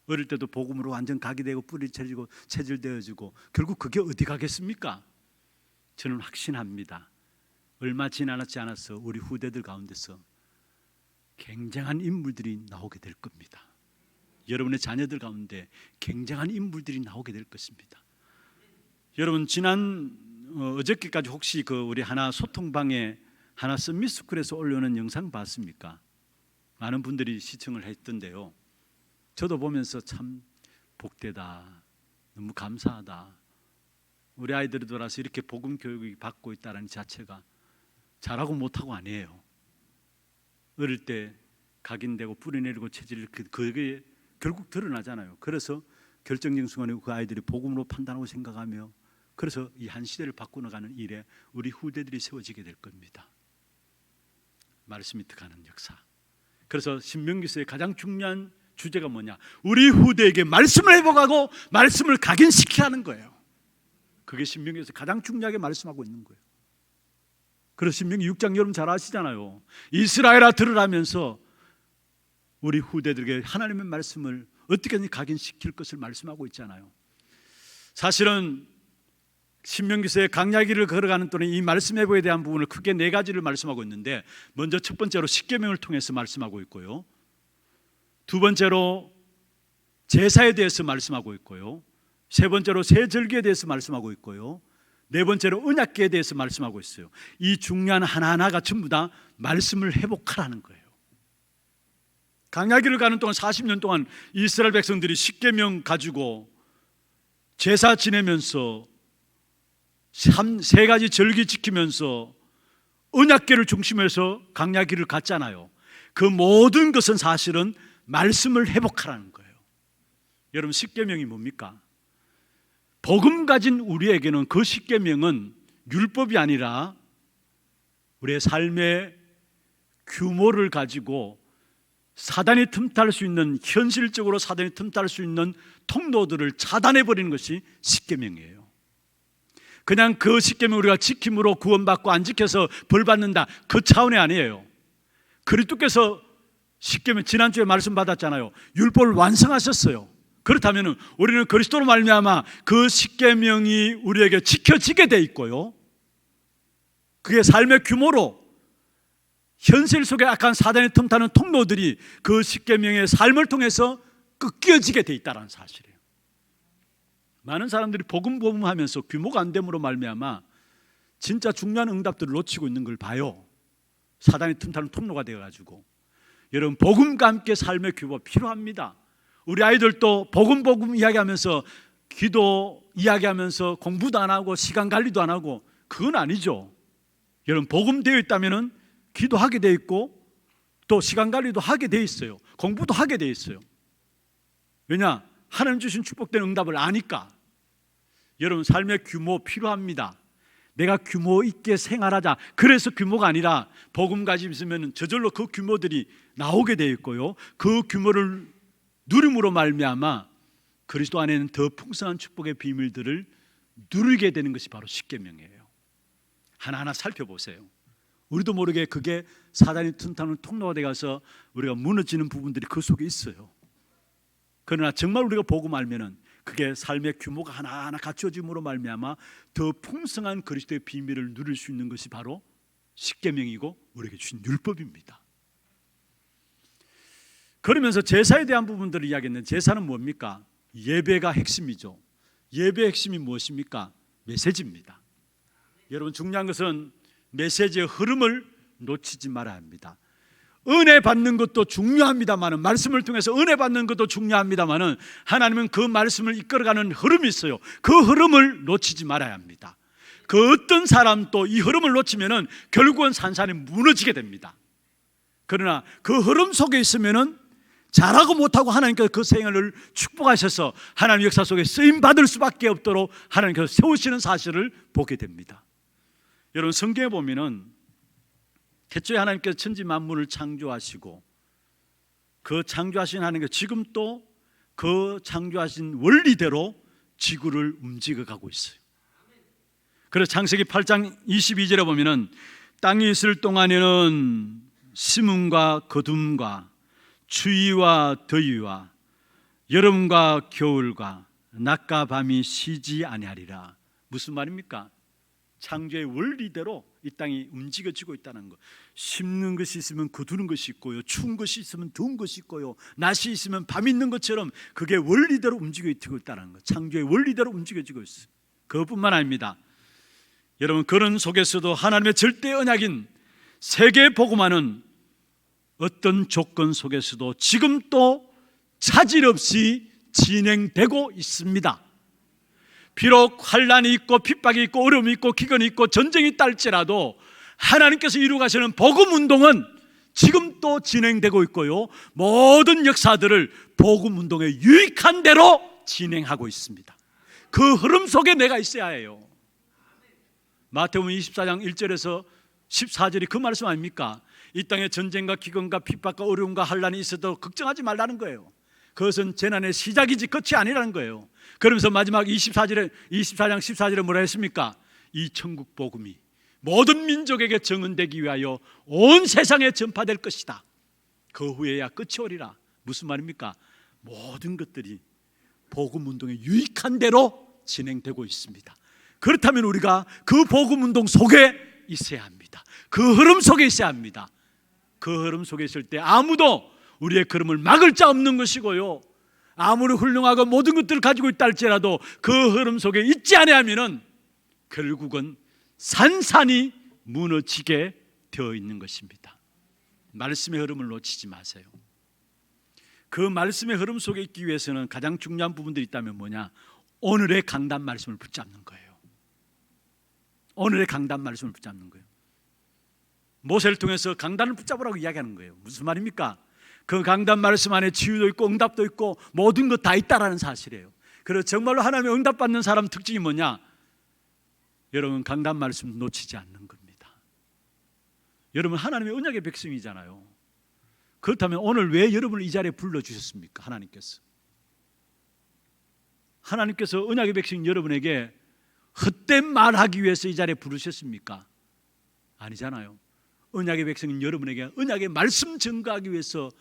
어릴 때도 복음으로 완전 각이 되고 뿌리 쳐지고 체질되어지고, 결국 그게 어디 가겠습니까? 저는 확신합니다. 얼마 지나지 않아서 우리 후대들 가운데서 굉장한 인물들이 나오게 될 겁니다. 여러분의 자녀들 가운데 굉장한 인물들이 나오게 될 것입니다. 여러분 지난 어저께까지 혹시 그 우리 하나 소통방에 하나 썸밋스쿨에서 올려놓은 영상 봤습니까? 많은 분들이 시청을 했던데요. 저도 보면서 참 복되다, 너무 감사하다. 우리 아이들이 돌아서 이렇게 복음 교육을 받고 있다는 자체가 잘하고 못하고 아니에요. 어릴 때 각인되고 뿌리내리고 체질, 그게 결국 드러나잖아요. 그래서 결정적 순간에 그 아이들이 복음으로 판단하고 생각하며, 그래서 이 한 시대를 바꾸어가는 일에 우리 후대들이 세워지게 될 겁니다. 말씀이 들어가는 역사. 그래서 신명기서의 가장 중요한 주제가 뭐냐? 우리 후대에게 말씀을 회복하고 말씀을 각인시키게 하는 거예요. 그게 신명기에서 가장 중요하게 말씀하고 있는 거예요. 그래서 신명기 6장 여러분 잘 아시잖아요. 이스라엘아 들으라면서 우리 후대들에게 하나님의 말씀을 어떻게든 각인시킬 것을 말씀하고 있잖아요. 사실은 신명기서의 강야기를 걸어가는 동안 이 말씀 회복에 대한 부분을 크게 4가지를 말씀하고 있는데, 먼저 첫 번째로 십계명을 통해서 말씀하고 있고요, 두 번째로 제사에 대해서 말씀하고 있고요, 세 번째로 새 절기에 대해서 말씀하고 있고요, 네 번째로 언약궤에 대해서 말씀하고 있어요. 이 중요한 하나하나가 전부 다 말씀을 회복하라는 거예요. 강야기를 가는 동안 40년 동안 이스라엘 백성들이 십계명 가지고 제사 지내면서 3가지 절기 지키면서 언약궤를 중심해서 강야기를 갔잖아요. 그 모든 것은 사실은 말씀을 회복하라는 거예요. 여러분 십계명이 뭡니까? 복음 가진 우리에게는 그 십계명은 율법이 아니라 우리의 삶의 규모를 가지고 사단이 틈탈 수 있는, 현실적으로 사단이 틈탈 수 있는 통로들을 차단해버리는 것이 십계명이에요. 그냥 그 십계명 우리가 지킴으로 구원받고 안 지켜서 벌 받는다, 그 차원이 아니에요. 그리스도께서 십계명, 지난주에 말씀 받았잖아요. 율법을 완성하셨어요. 그렇다면 우리는 그리스도로 말미암아 그 십계명이 우리에게 지켜지게 돼 있고요, 그게 삶의 규모로 현실 속에 약한 사단이 틈타는 통로들이 그 십계명의 삶을 통해서 꺾여지게 돼 있다는 사실이에요. 많은 사람들이 복음 하면서 규모가 안 됨으로 말미암아 진짜 중요한 응답들을 놓치고 있는 걸 봐요. 사단이 틈타는 통로가 되어가지고. 여러분 복음과 함께 삶의 규모 필요합니다. 우리 아이들도 복음 이야기하면서 기도 이야기하면서 공부도 안 하고 시간 관리도 안 하고, 그건 아니죠. 여러분 복음 되어 있다면 기도하게 되어 있고 또 시간 관리도 하게 되어 있어요. 공부도 하게 되어 있어요. 왜냐? 하나님 주신 축복된 응답을 아니까. 여러분 삶의 규모 필요합니다. 내가 규모 있게 생활하자. 그래서 규모가 아니라 복음 가지고 있으면 저절로 그 규모들이 나오게 되어 있고요, 그 규모를 누림으로 말미암아 그리스도 안에는 더 풍성한 축복의 비밀들을 누리게 되는 것이 바로 십계명이에요. 하나하나 살펴보세요. 우리도 모르게 그게 사단이 튼튼한 통로가 되어서 우리가 무너지는 부분들이 그 속에 있어요. 그러나 정말 우리가 보고 알면은 그게 삶의 규모가 하나하나 갖춰짐으로 말미암아 더 풍성한 그리스도의 비밀을 누릴 수 있는 것이 바로 십계명이고 우리에게 주신 율법입니다. 그러면서 제사에 대한 부분들을 이야기했는데, 제사는 뭡니까? 예배가 핵심이죠. 예배의 핵심이 무엇입니까? 메시지입니다. 여러분, 중요한 것은 메시지의 흐름을 놓치지 말아야 합니다. 은혜 받는 것도 중요합니다만은, 말씀을 통해서 은혜 받는 것도 중요합니다만은, 하나님은 그 말씀을 이끌어가는 흐름이 있어요. 그 흐름을 놓치지 말아야 합니다. 그 어떤 사람도 이 흐름을 놓치면은 결국은 산산이 무너지게 됩니다. 그러나 그 흐름 속에 있으면은 잘하고 못하고 하나님께서 그 생애를 축복하셔서 하나님 역사 속에 쓰임 받을 수밖에 없도록 하나님께서 세우시는 사실을 보게 됩니다. 여러분, 성경에 보면은 태초에 하나님께서 천지 만물을 창조하시고 그 창조하신 하나님께서 지금 또 그 창조하신 원리대로 지구를 움직여 가고 있어요. 그래서 창세기 8장 22절에 보면은 땅이 있을 동안에는 심음과 거둠과 추위와 더위와 여름과 겨울과 낮과 밤이 쉬지 아니하리라. 무슨 말입니까? 창조의 원리대로 이 땅이 움직여지고 있다는 것. 심는 것이 있으면 거두는 것이 있고요, 추운 것이 있으면 더운 것이 있고요, 낮이 있으면 밤이 있는 것처럼 그게 원리대로 움직여지고 있다는 것. 창조의 원리대로 움직여지고 있어요. 그것뿐만 아닙니다. 여러분, 그런 속에서도 하나님의 절대 언약인 세계 복음화는 어떤 조건 속에서도 지금 또 차질 없이 진행되고 있습니다. 비록 환란이 있고 핍박이 있고 어려움이 있고 기근이 있고 전쟁이 있다 할지라도 하나님께서 이루가시는 복음운동은 지금 또 진행되고 있고요, 모든 역사들을 복음운동에 유익한 대로 진행하고 있습니다. 그 흐름 속에 내가 있어야 해요. 마태복음 24장 1절에서 14절이 그 말씀 아닙니까? 이 땅에 전쟁과 기근과 핍박과 어려움과 환란이 있어도 걱정하지 말라는 거예요. 그것은 재난의 시작이지 끝이 아니라는 거예요. 그러면서 마지막 24장 14절에 뭐라 했습니까? 이 천국 복음이 모든 민족에게 증언되기 위하여 온 세상에 전파될 것이다. 그 후에야 끝이 오리라. 무슨 말입니까? 모든 것들이 복음 운동에 유익한 대로 진행되고 있습니다. 그렇다면 우리가 그 복음 운동 속에 있어야 합니다. 그 흐름 속에 있어야 합니다. 그 흐름 속에 있을 때 아무도 우리의 걸음을 막을 자 없는 것이고요, 아무리 훌륭하고 모든 것들을 가지고 있다 할지라도 그 흐름 속에 있지 아니하면은 결국은 산산이 무너지게 되어 있는 것입니다. 말씀의 흐름을 놓치지 마세요. 그 말씀의 흐름 속에 있기 위해서는 가장 중요한 부분들이 있다면 뭐냐? 오늘의 강단 말씀을 붙잡는 거예요. 오늘의 강단 말씀을 붙잡는 거예요. 모세를 통해서 강단을 붙잡으라고 이야기하는 거예요. 무슨 말입니까? 그 강단 말씀 안에 치유도 있고 응답도 있고 모든 것 다 있다라는 사실이에요. 그래서 정말로 하나님의 응답받는 사람 특징이 뭐냐? 여러분, 강단 말씀 놓치지 않는 겁니다. 여러분, 하나님의 언약의 백성이잖아요. 그렇다면 오늘 왜 여러분을 이 자리에 불러주셨습니까? 하나님께서 언약의 백성 여러분에게 헛된 말하기 위해서 이 자리에 부르셨습니까? 아니잖아요. 언약의 백성인 여러분에게 언약의 말씀 증거하기 위해서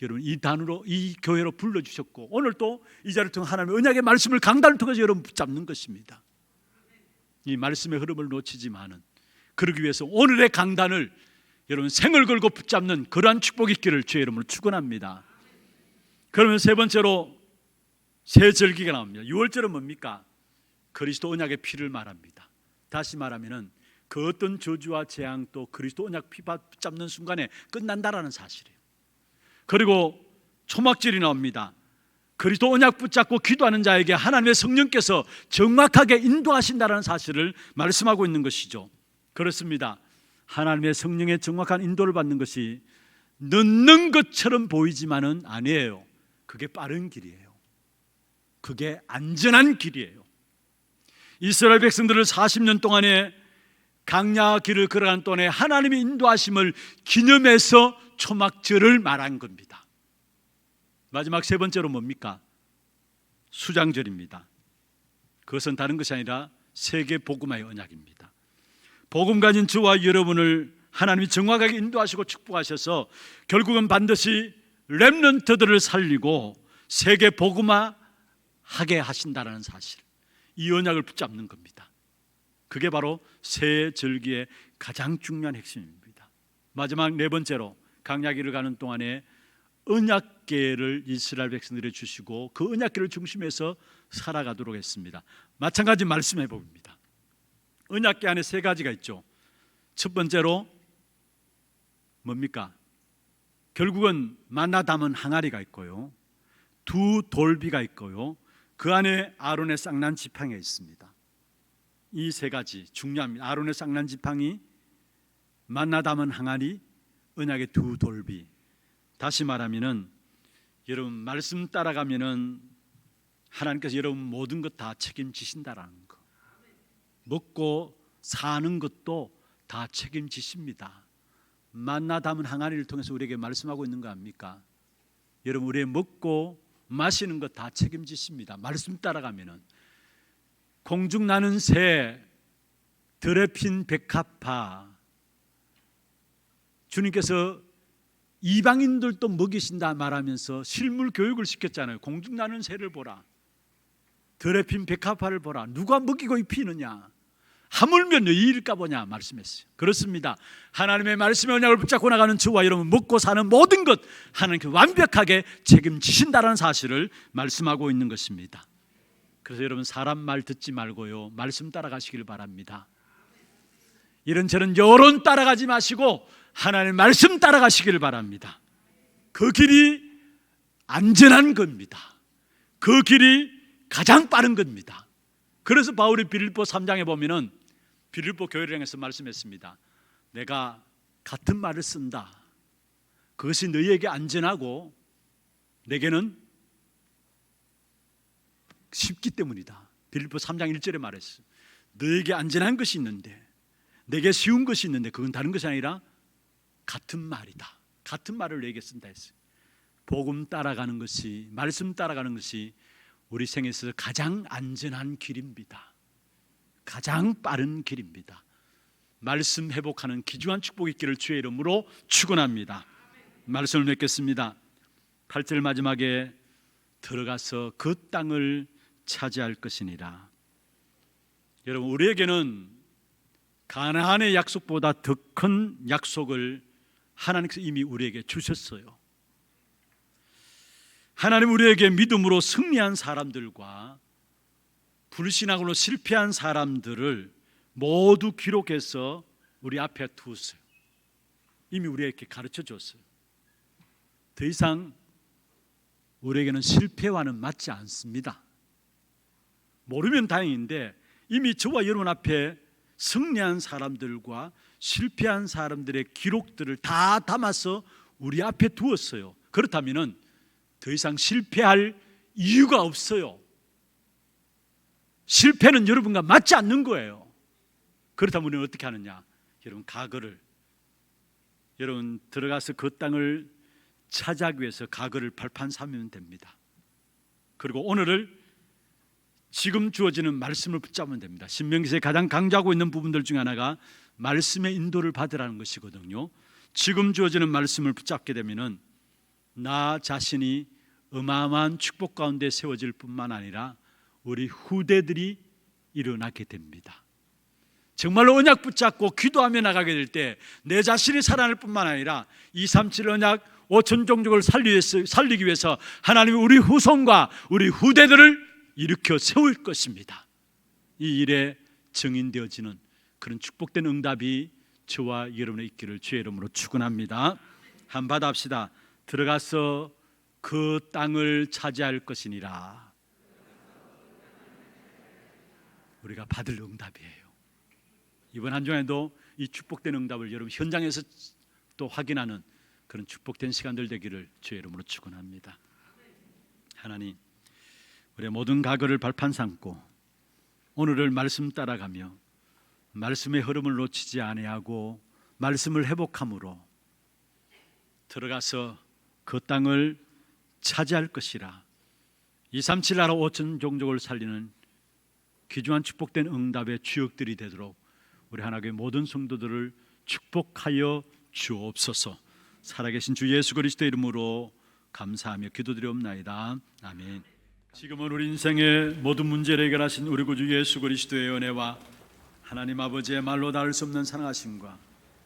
여러분 이 단으로 이 교회로 불러주셨고, 오늘 또 이 자리를 통해 하나님의 언약의 말씀을 강단을 통해서 여러분 붙잡는 것입니다. 이 말씀의 흐름을 놓치지만은 그러기 위해서 오늘의 강단을 여러분 생을 걸고 붙잡는 그러한 축복이 있기를 주의 이름으로 축원합니다. 그러면 세 번째로 새 절기가 나옵니다. 6월절은 뭡니까? 그리스도 언약의 피를 말합니다. 다시 말하면은 그 어떤 저주와 재앙도 그리스도 언약 피 붙잡는 순간에 끝난다라는 사실이에요. 그리고 초막절이 나옵니다. 그리스도 언약 붙잡고 기도하는 자에게 하나님의 성령께서 정확하게 인도하신다는 사실을 말씀하고 있는 것이죠. 그렇습니다. 하나님의 성령의 정확한 인도를 받는 것이 늦는 것처럼 보이지만은 아니에요. 그게 빠른 길이에요. 그게 안전한 길이에요. 이스라엘 백성들을 40년 동안에 강야 길을 걸어가는 동안에 하나님의 인도하심을 기념해서 초막절을 말한 겁니다. 마지막 세 번째로 뭡니까? 수장절입니다. 그것은 다른 것이 아니라 세계 복음화의 언약입니다. 복음 가진 저와 여러분을 하나님이 정확하게 인도하시고 축복하셔서 결국은 반드시 렘넌트들을 살리고 세계 복음화하게 하신다는 사실, 이 언약을 붙잡는 겁니다. 그게 바로 새 절기의 가장 중요한 핵심입니다. 마지막 네 번째로 강야기를 가는 동안에 언약궤를 이스라엘 백성들에게 주시고 그 언약궤를 중심해서 살아가도록 했습니다. 마찬가지 말씀해 봅니다. 언약궤 안에 세 가지가 있죠. 첫 번째로 뭡니까? 결국은 만나 담은 항아리가 있고요, 두 돌비가 있고요, 그 안에 아론의 쌍난 지팡이가 있습니다. 이 세 가지 중요합니다. 아론의 쌍난 지팡이, 만나 담은 항아리, 언약의 두 돌비. 다시 말하면은 여러분 말씀 따라가면은 하나님께서 여러분 모든 것 다 책임지신다라는 거. 먹고 사는 것도 다 책임지십니다. 만나 담은 항아리를 통해서 우리에게 말씀하고 있는 거 아닙니까? 여러분 우리의 먹고 마시는 것 다 책임지십니다. 말씀 따라가면은 공중 나는 새, 들에 핀 백합화, 주님께서 이방인들도 먹이신다 말하면서 실물 교육을 시켰잖아요. 공중 나는 새를 보라, 들에 핀 백합화를 보라. 누가 먹이고 입히느냐? 하물며 너희일까 보냐 말씀했어요. 그렇습니다. 하나님의 말씀의 언약을 붙잡고 나가는 저와 여러분, 먹고 사는 모든 것 하나님께서 완벽하게 책임지신다는 사실을 말씀하고 있는 것입니다. 그래서 여러분 사람 말 듣지 말고요, 말씀 따라가시길 바랍니다. 이런저런 여론 따라가지 마시고 하나님의 말씀 따라가시길 바랍니다. 그 길이 안전한 겁니다. 그 길이 가장 빠른 겁니다. 그래서 바울이 빌립보 3장에 보면은 빌립보 교회를 향해서 말씀했습니다. 내가 같은 말을 쓴다. 그것이 너희에게 안전하고 내게는 쉽기 때문이다. 빌립보 3장 1절에 말했어요. 너에게 안전한 것이 있는데, 내게 쉬운 것이 있는데 그건 다른 것이 아니라 같은 말이다. 같은 말을 너에게 쓴다 했어요. 복음 따라가는 것이, 말씀 따라가는 것이 우리 생에 있어서 가장 안전한 길입니다. 가장 빠른 길입니다. 말씀 회복하는 귀중한 축복의 길을 주의 이름으로 축원합니다. 말씀을 맺겠습니다. 8절 마지막에 들어가서 그 땅을 차지할 것이니라. 여러분 우리에게는 가나안의 약속보다 더 큰 약속을 하나님께서 이미 우리에게 주셨어요. 하나님 우리에게 믿음으로 승리한 사람들과 불신앙으로 실패한 사람들을 모두 기록해서 우리 앞에 두었어요. 이미 우리에게 가르쳐 줬어요. 더 이상 우리에게는 실패와는 맞지 않습니다. 모르면 다행인데 이미 저와 여러분 앞에 승리한 사람들과 실패한 사람들의 기록들을 다 담아서 우리 앞에 두었어요. 그렇다면 더 이상 실패할 이유가 없어요. 실패는 여러분과 맞지 않는 거예요. 그렇다면 우리는 어떻게 하느냐? 여러분 가거를, 여러분 들어가서 그 땅을 차지하기 위해서 가거를 발판 삼으면 됩니다. 그리고 오늘을 지금 주어지는 말씀을 붙잡으면 됩니다. 신명기서에 가장 강조하고 있는 부분들 중에 하나가 말씀의 인도를 받으라는 것이거든요. 지금 주어지는 말씀을 붙잡게 되면은 나 자신이 어마어마한 축복 가운데 세워질 뿐만 아니라 우리 후대들이 일어나게 됩니다. 정말로 언약 붙잡고 기도하며 나가게 될 때 내 자신이 살아날 뿐만 아니라 237 언약 5천 종족을 살리기 위해서 하나님이 우리 후손과 우리 후대들을 일으켜 세울 것입니다. 이 일에 증인되어지는 그런 축복된 응답이 저와 여러분의 있기를 주의 이름으로 축원합니다. 한번 받아합시다. 들어가서 그 땅을 차지할 것이니라. 우리가 받을 응답이에요. 이번 한 주에도 이 축복된 응답을 여러분 현장에서 또 확인하는 그런 축복된 시간들 되기를 주의 이름으로 축원합니다. 하나님, 우리의 모든 과거를 발판 삼고 오늘을 말씀 따라가며 말씀의 흐름을 놓치지 아니하고 말씀을 회복함으로 들어가서 그 땅을 차지할 것이라. 237 나라 5천 종족을 살리는 귀중한 축복된 응답의 주역들이 되도록 우리 하나교회 모든 성도들을 축복하여 주옵소서. 살아계신 주 예수 그리스도의 이름으로 감사하며 기도드리옵나이다. 아멘. 지금은 우리 인생의 모든 문제를 해결하신 우리 구주 예수 그리스도의 은혜와 하나님 아버지의 말로 닿을 수 없는 사랑하심과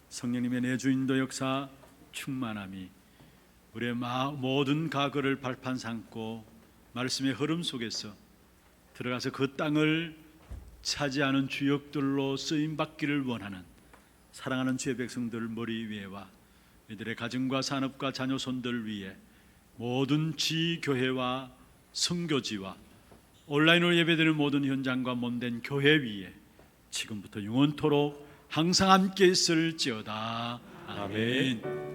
성령님의 내주인도 역사 충만함이 우리의 모든 과거를 발판 삼고 말씀의 흐름 속에서 들어가서 그 땅을 차지하는 주역들로 쓰임받기를 원하는 사랑하는 주의 백성들 머리 위에와 이들의 가정과 산업과 자녀 손들 위에 모든 지교회와 선교지와 온라인으로 예배드리는 모든 현장과 몸된 교회 위에 지금부터 영원토록 항상 함께 있을지어다. 아멘.